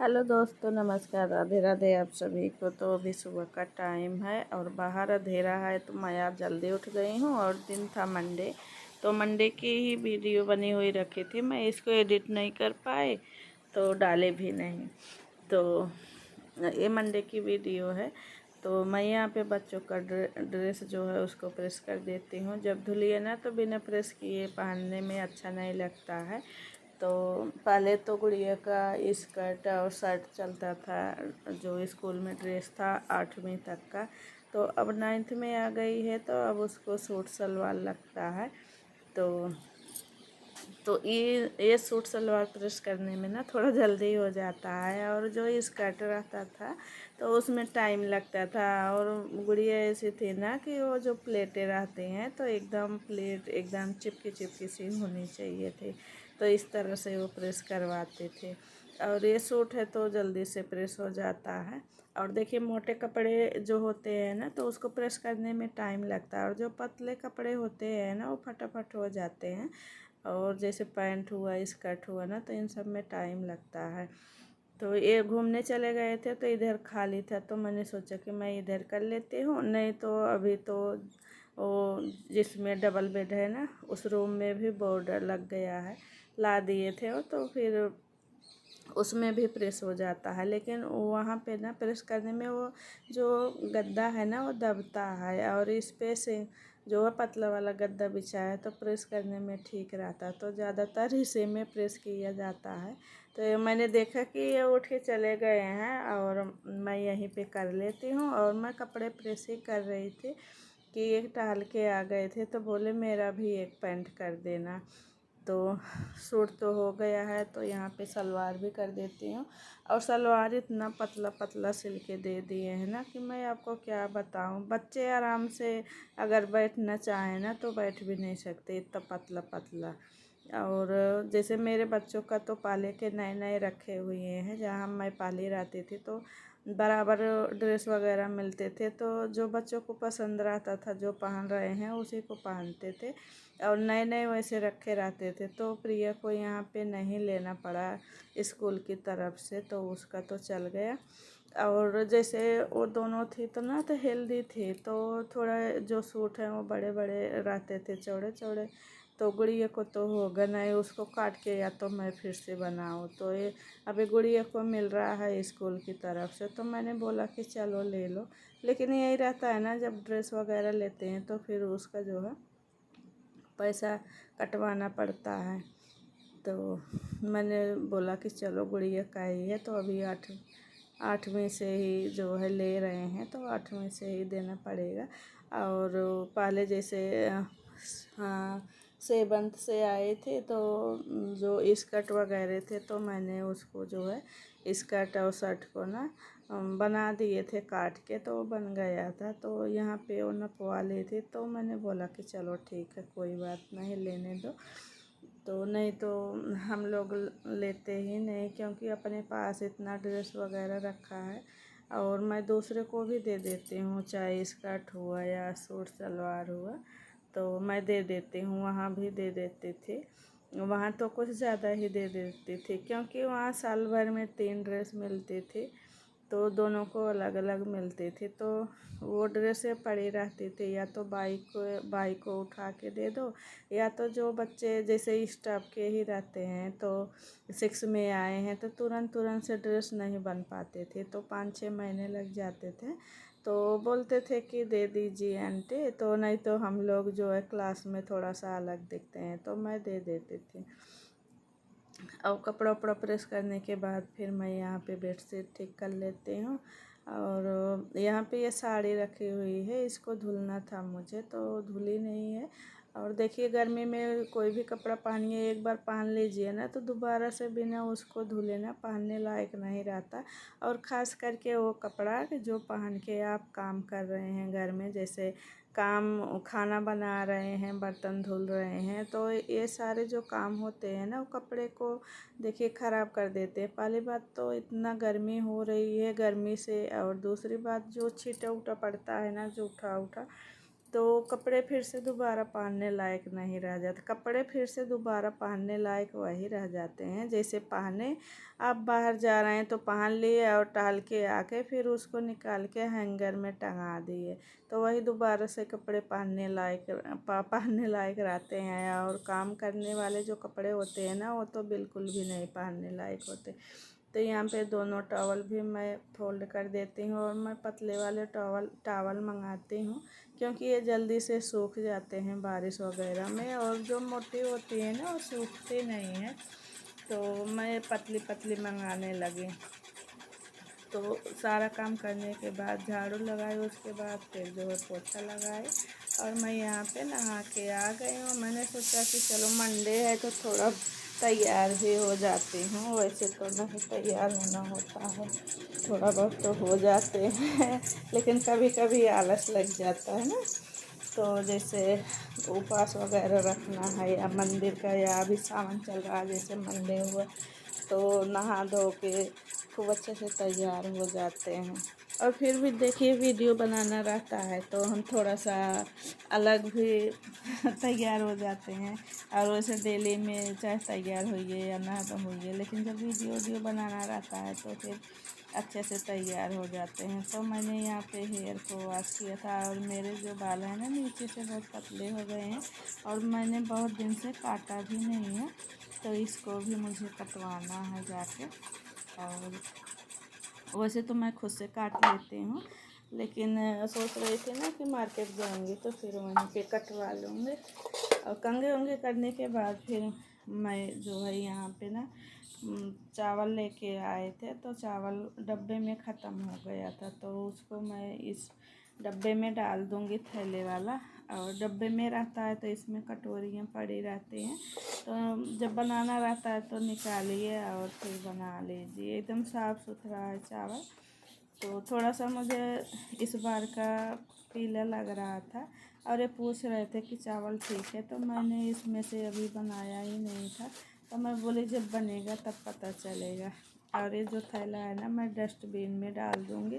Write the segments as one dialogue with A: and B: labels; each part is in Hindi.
A: हेलो दोस्तों, नमस्कार, राधे राधे आप सभी को। तो अभी सुबह का टाइम है और बाहर अंधेरा है, तो मैं आज जल्दी उठ गई हूँ और दिन था मंडे। तो मंडे की ही वीडियो बनी हुई रखी थी, मैं इसको एडिट नहीं कर पाए तो डाले भी नहीं। तो ये मंडे की वीडियो है। तो मैं यहाँ पे बच्चों का ड्रेस जो है उसको प्रेस कर देती हूँ। जब धुलिए ना तो बिना प्रेस किए पहनने में अच्छा नहीं लगता है। तो पहले तो गुड़िया का स्कर्ट और शर्ट चलता था, जो स्कूल में ड्रेस था 8वीं तक का। तो अब 9th में आ गई है, तो अब उसको सूट सलवार लगता है। तो ये सूट सलवार प्रेस करने में ना थोड़ा जल्दी हो जाता है। और जो स्कर्ट रहता था तो उसमें टाइम लगता था। और गुड़िया ऐसी थी ना कि वो जो प्लेटें रहती हैं तो एकदम प्लेट एकदम चिपकी चिपकी सी होनी चाहिए थी। तो इस तरह से वो प्रेस करवाते थे। और ये सूट है तो जल्दी से प्रेस हो जाता है। और देखिए, मोटे कपड़े जो होते हैं ना तो उसको प्रेस करने में टाइम लगता है, और जो पतले कपड़े होते हैं ना वो फटाफट हो जाते हैं। और जैसे पैंट हुआ, स्कर्ट हुआ ना, तो इन सब में टाइम लगता है। तो ये घूमने चले गए थे तो इधर खाली था, तो मैंने सोचा कि मैं इधर कर लेती हूँ। नहीं तो अभी तो वो जिसमें डबल बेड है ना उस रूम में भी बॉर्डर लग गया है, ला दिए थे वो, तो फिर उसमें भी प्रेस हो जाता है। लेकिन वहाँ पे ना प्रेस करने में वो जो गद्दा है ना वो दबता है, और इस पे से जो है पतला वाला गद्दा बिछाया है तो प्रेस करने में ठीक रहता है। तो ज़्यादातर इसी में प्रेस किया जाता है। तो ये मैंने देखा कि ये उठ के चले गए हैं और मैं यहीं पे कर लेती हूँ। और मैं कपड़े प्रेस ही कर रही थी कि एक टहल के आ गए थे, तो बोले मेरा भी एक पैंट कर देना। तो सूट तो हो गया है, तो यहाँ पे सलवार भी कर देती हूँ। और सलवार इतना पतला पतला सिल के दे दिए हैं ना कि मैं आपको क्या बताऊँ। बच्चे आराम से अगर बैठना चाहें ना तो बैठ भी नहीं सकते, इतना पतला पतला। और जैसे मेरे बच्चों का तो पाले के नए नए रखे हुए हैं, जहाँ मैं पाली रहती थी तो बराबर ड्रेस वगैरह मिलते थे। तो जो बच्चों को पसंद रहता था, जो पहन रहे हैं उसी को पहनते थे। और नए नए वैसे रखे रहते थे। तो प्रिया को यहाँ पे नहीं लेना पड़ा स्कूल की तरफ से, तो उसका तो चल गया। और जैसे वो दोनों थी तो ना तो हेल्दी थी, तो थोड़ा जो सूट हैं वो बड़े बड़े रहते थे, चौड़े चौड़े। तो गुड़िया को तो होगा नहीं, उसको काट के या तो मैं फिर से बनाऊँ। तो ये अभी गुड़िया को मिल रहा है स्कूल की तरफ से, तो मैंने बोला कि चलो ले लो। लेकिन यही रहता है ना, जब ड्रेस वगैरह लेते हैं तो फिर उसका जो है पैसा कटवाना पड़ता है। तो मैंने बोला कि चलो गुड़िया का ही है, तो अभी 8वीं से ही जो है ले रहे हैं, तो 8वीं से ही देना पड़ेगा। और पहले जैसे हाँ 7th से आए थे तो जो स्कर्ट वगैरह थे तो मैंने उसको जो है स्कर्ट और शर्ट को ना बना दिए थे काट के, तो वो बन गया था। तो यहाँ पे वो नपवा ली थी, तो मैंने बोला कि चलो ठीक है, कोई बात नहीं, लेने दो। तो नहीं तो हम लोग लेते ही नहीं, क्योंकि अपने पास इतना ड्रेस वगैरह रखा है। और मैं दूसरे को भी दे देती हूँ, चाहे स्कर्ट हुआ या सूट सलवार हुआ, तो मैं दे देती हूँ। वहाँ भी दे देती थी, वहाँ तो कुछ ज़्यादा ही दे देती थी, क्योंकि वहाँ साल भर में 3 ड्रेस मिलती थी, तो दोनों को अलग अलग मिलती थी। तो वो ड्रेसें पड़ी रहती थी, या तो बाइक को उठा के दे दो, या तो जो बच्चे जैसे स्टाफ के ही रहते हैं तो 6 में आए हैं तो तुरंत तुरंत से ड्रेस नहीं बन पाते थे, तो 5-6 महीने लग जाते थे। तो बोलते थे कि दे दीजिए आंटी, तो नहीं तो हम लोग जो है क्लास में थोड़ा सा अलग दिखते हैं, तो मैं दे देती थी। और कपड़ा उपड़ा प्रेस करने के बाद फिर मैं यहाँ पे बेडशीट ठीक कर लेती हूँ। और यहाँ पे ये साड़ी रखी हुई है, इसको धुलना था मुझे, तो धुली नहीं है। और देखिए, गर्मी में कोई भी कपड़ा पहनिए, एक बार पहन लीजिए ना तो दोबारा से बिना उसको धुले ना पहनने लायक नहीं रहता। और ख़ास करके वो कपड़ा जो पहन के आप काम कर रहे हैं घर में, जैसे खाना बना रहे हैं, बर्तन धुल रहे हैं, तो ये सारे जो काम होते हैं ना वो कपड़े को देखिए ख़राब कर देते हैं। पहली बात तो इतना गर्मी हो रही है, गर्मी से, और दूसरी बात जो छींटा उटा पड़ता है ना, जो उठा उठा, तो कपड़े फिर से दोबारा पहनने लायक नहीं रह जाते। कपड़े फिर से दोबारा पहनने लायक वही रह जाते हैं जैसे पहने। आप बाहर जा रहे हैं तो पहन लिए और टहल के आके फिर उसको निकाल के हैंगर में टंगा दिए, तो वही दोबारा से कपड़े पहनने लायक रहते हैं। और काम करने वाले जो कपड़े होते हैं ना, वो तो बिल्कुल भी नहीं पहनने लायक होते। तो यहाँ पे दोनों टॉवल भी मैं फोल्ड कर देती हूँ और मैं पतले वाले टॉवल मंगाती हूँ, क्योंकि ये जल्दी से सूख जाते हैं बारिश वगैरह में। और जो मोटी होती है ना, वो सूखती नहीं है, तो मैं पतली पतली मंगाने लगी। तो सारा काम करने के बाद झाड़ू लगाई, उसके बाद फिर जो है पोछा लगाए और मैं यहाँ पे नहा के आ गई हूँ। मैंने सोचा कि चलो मंडे है तो थोड़ा तैयार भी हो जाती हूँ। वैसे तो नहीं तैयार होना होता है, थोड़ा बहुत तो हो जाते हैं लेकिन कभी कभी आलस लग जाता है ना। तो जैसे उपवास वगैरह रखना है या मंदिर का, या अभी सावन चल रहा है जैसे मंडे हुआ, तो नहा धो के खूब अच्छे से तैयार हो जाते हैं। और फिर भी देखिए वीडियो बनाना रहता है तो हम थोड़ा सा अलग भी तैयार हो जाते हैं। और वैसे डेली में चाहे तैयार होइए या ना होइए, लेकिन जब वीडियो बनाना रहता है तो फिर अच्छे से तैयार हो जाते हैं। तो मैंने यहाँ पे हेयर को वॉश किया था और मेरे जो बाल हैं ना नीचे से बहुत पतले हो गए हैं और मैंने बहुत दिन से काटा भी नहीं है, तो इसको भी मुझे कटवाना है जाके। और वैसे तो मैं खुद से काट लेती हूँ, लेकिन सोच रही थी ना कि मार्केट जाऊँगी तो फिर वहीं पे कटवा लूँगी। और कंघे वंघे करने के बाद फिर मैं जो है यहाँ पे ना चावल लेके आए थे, तो चावल डब्बे में ख़त्म हो गया था, तो उसको मैं इस डब्बे में डाल दूँगी थैले वाला। और डब्बे में रहता है तो इसमें कटोरियाँ पड़ी रहती हैं, तो जब बनाना रहता है तो निकालिए और फिर बना लीजिए। एकदम साफ़ सुथरा है चावल। तो थोड़ा सा मुझे इस बार का पीला लग रहा था और ये पूछ रहे थे कि चावल ठीक है, तो मैंने इसमें से अभी बनाया ही नहीं था, तो मैं बोली जब बनेगा तब पता चलेगा। और ये जो थैला है ना, मैं डस्टबिन में डाल दूँगी,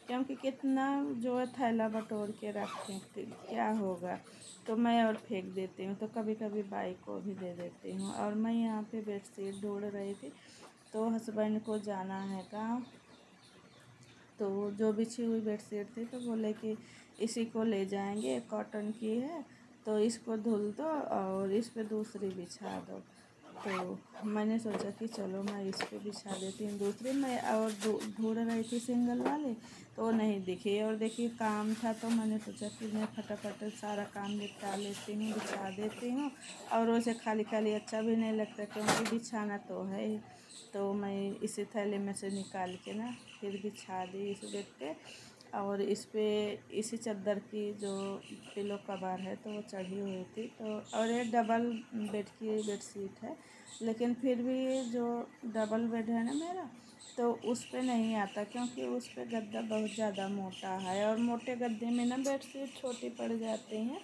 A: क्योंकि कितना जो है थैला बटोर के रखें क्या होगा, तो मैं और फेंक देती हूँ। तो कभी कभी बाइक को भी दे देती हूँ। और मैं यहाँ पे बेडशीट ढूंढ रही थी, तो हस्बैंड को जाना है गाँव, तो जो बिछी हुई बेडशीट थी तो बोले कि इसी को ले जाएंगे, कॉटन की है तो इसको धुल दो और इस पे दूसरी बिछा दो। तो मैंने सोचा कि चलो मैं इस पे बिछा देती हूँ दूसरी। मैं और ढूंढ रही थी सिंगल वाली, तो वो नहीं दिखी। और देखिए काम था तो मैंने सोचा कि मैं फटाफट सारा काम निपटा लेती हूँ, बिछा देती हूँ। और वैसे खाली खाली अच्छा भी नहीं लगता, क्योंकि बिछाना तो है ही। तो मैं इसी थैले में से निकाल के ना फिर बिछा दी इस बेड पे। और इस पे इसी चादर की जो पिलो कवर है तो वो चढ़ी हुई थी। तो और ये डबल बेड की बेडशीट है, लेकिन फिर भी ये जो डबल बेड है ना मेरा, तो उस पे नहीं आता, क्योंकि उस पे गद्दा बहुत ज़्यादा मोटा है और मोटे गद्दे में ना बेडशीट छोटी पड़ जाती हैं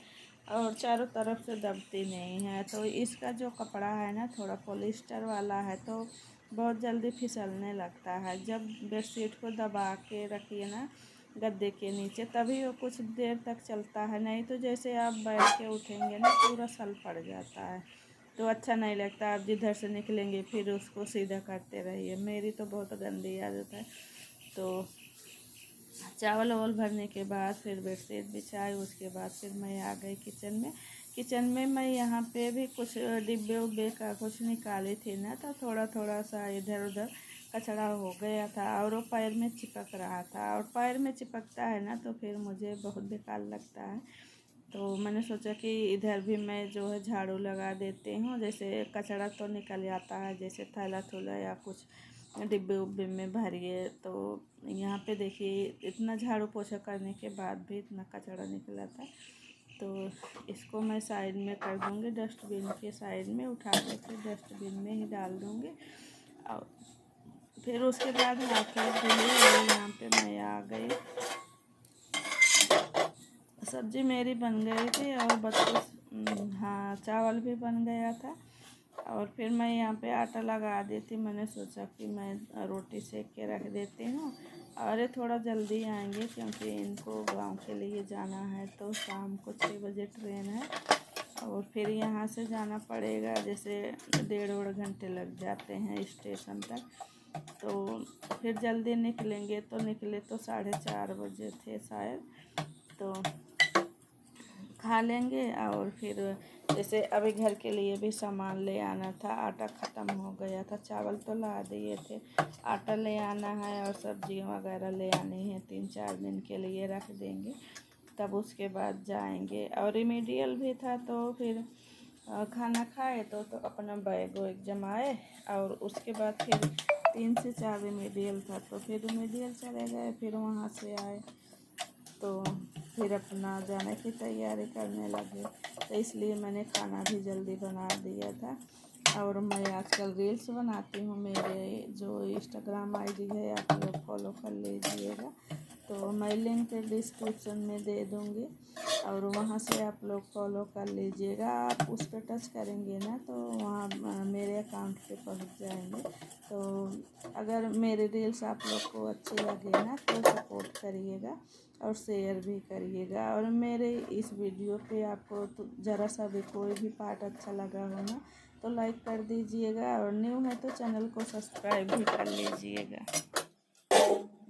A: और चारों तरफ से दबती नहीं है। तो इसका जो कपड़ा है ना थोड़ा पॉलिस्टर वाला है, तो बहुत जल्दी फिसलने लगता है। जब बेडशीट को दबा के रखिए ना गद्दे के नीचे, तभी वो कुछ देर तक चलता है, नहीं तो जैसे आप बैठ के उठेंगे ना पूरा सल पड़ जाता है, तो अच्छा नहीं लगता। आप जिधर से निकलेंगे फिर उसको सीधा करते रहिए। मेरी तो बहुत गंदी आदत है। तो चावल वावल भरने के बाद फिर बेडशीट बिछाई, उसके बाद फिर मैं आ गई किचन में मैं यहाँ पे भी कुछ डिब्बे उब्बे का कुछ निकाली थी ना, तो थोड़ा थोड़ा सा इधर उधर कचरा हो गया था और वो पैर में चिपक रहा था। और पैर में चिपकता है ना तो फिर मुझे बहुत बेकार लगता है। तो मैंने सोचा कि इधर भी मैं जो है झाड़ू लगा देती हूँ, जैसे कचरा तो निकल जाता है, जैसे थैला थूला या कुछ डिब्बे उब्बे में भरिए। तो यहाँ पे देखिए इतना झाड़ू पोछा करने के बाद भी इतना कचरा निकला था, तो इसको मैं साइड में कर दूँगी, डस्टबिन के साइड में उठा कर डस्टबिन में ही डाल दूँगी। और फिर उसके बाद हाथ धुली और यहाँ पे मैं आ गई। सब्ज़ी मेरी बन गई थी और बच्चे हाँ चावल भी बन गया था। और फिर मैं यहाँ पे आटा लगा दी थी। मैंने सोचा कि मैं रोटी सेक के रख देती हूँ। अरे थोड़ा जल्दी आएंगे क्योंकि इनको गांव के लिए जाना है, तो शाम को 6 बजे ट्रेन है और फिर यहाँ से जाना पड़ेगा, जैसे 1.5 घंटे लग जाते हैं स्टेशन तक। तो फिर जल्दी निकलेंगे, तो निकले तो 4:30 बजे थे शायद। तो खा लेंगे और फिर जैसे अभी घर के लिए भी सामान ले आना था, आटा ख़त्म हो गया था, चावल तो ला दिए थे, आटा ले आना है और सब्जी वगैरह ले आनी है, 3-4 दिन के लिए रख देंगे, तब उसके बाद जाएंगे। और रिमीडियल भी था, तो फिर खाना खाए तो अपना बैग वैग जमाए और उसके बाद फिर 3 से 4 रिमीडियल था, तो फिर रिमीडियल चले गए। फिर वहाँ से आए तो फिर अपना जाने की तैयारी करने लगे, तो इसलिए मैंने खाना भी जल्दी बना दिया था। और मैं आजकल रील्स बनाती हूँ, मेरे जो इंस्टाग्राम आईडी है आप लोग फॉलो कर लीजिएगा, तो मैं लिंक डिस्क्रिप्शन में दे दूँगी और वहाँ से आप लोग फॉलो कर लीजिएगा। आप उस पर टच करेंगे ना तो वहाँ मेरे अकाउंट पे पहुँच जाएंगे। तो अगर मेरे रील्स आप लोग को अच्छे लगे ना तो सपोर्ट करिएगा और शेयर भी करिएगा। और मेरे इस वीडियो पे आपको तो ज़रा सा भी कोई भी पार्ट अच्छा लगा हो ना तो लाइक कर दीजिएगा, और न्यू है तो चैनल को सब्सक्राइब भी कर लीजिएगा।